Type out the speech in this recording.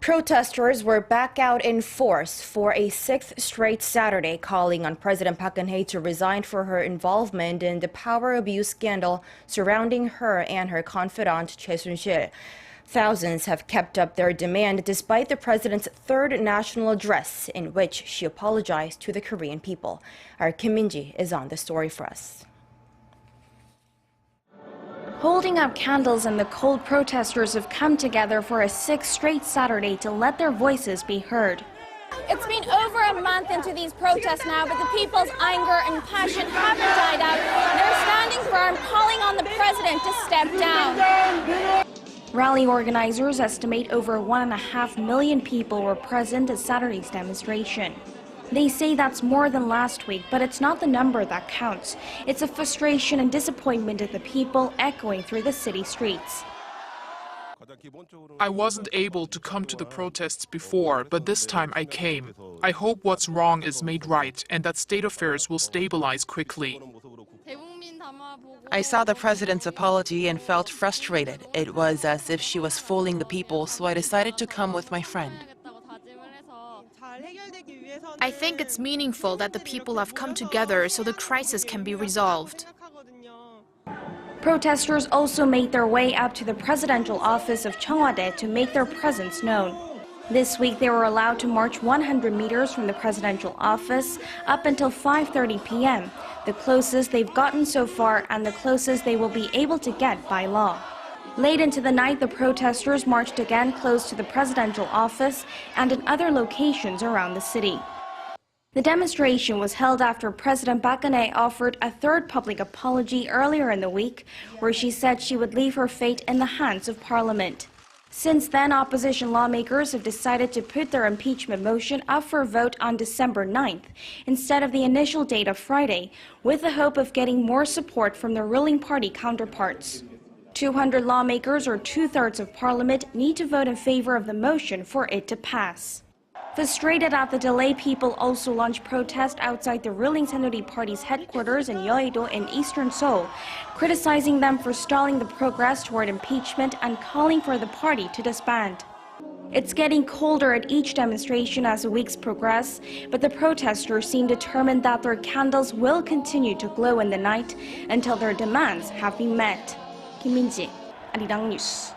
Protesters were back out in force for a sixth straight Saturday, calling on President Park Geun-hye to resign for her involvement in the power abuse scandal surrounding her and her confidant Choi Soon-sil. Thousands have kept up their demand despite the president's third national address, in which she apologized to the Korean people. Our Kim Min-ji is on the story for us. Holding up candles in the cold, protesters have come together for a sixth straight Saturday to let their voices be heard. It's been over a month into these protests now, but the people's anger and passion haven't died out. They're standing firm, calling on the president to step down. Rally organizers estimate over 1.5 million people were present at Saturday's demonstration. They say that's more than last week, but it's not the number that counts. It's a frustration and disappointment of the people echoing through the city streets. I wasn't able to come to the protests before, but this time I came. I hope what's wrong is made right and that state affairs will stabilize quickly. I saw the president's apology and felt frustrated. It was as if she was fooling the people, so I decided to come with my friend. I think it's meaningful that the people have come together so the crisis can be resolved. Protesters also made their way up to the presidential office of Cheongwade to make their presence known. This week, they were allowed to march 100 meters from the presidential office up until 5:30 p.m., the closest they've gotten so far and the closest they will be able to get by law. Late into the night, the protesters marched again close to the presidential office and in other locations around the city. The demonstration was held after President Park Geun-hye offered a third public apology earlier in the week, where she said she would leave her fate in the hands of Parliament. Since then, opposition lawmakers have decided to put their impeachment motion up for a vote on December 9th, instead of the initial date of Friday, with the hope of getting more support from their ruling party counterparts. 200 lawmakers, or 2/3 of Parliament, need to vote in favor of the motion for it to pass. Frustrated at the delay, people also launched protests outside the ruling Saenuri Party's headquarters in Yeouido in eastern Seoul, criticizing them for stalling the progress toward impeachment and calling for the party to disband. It's getting colder at each demonstration as the weeks progress, but the protesters seem determined that their candles will continue to glow in the night until their demands have been met. Kim Min-ji, Arirang News.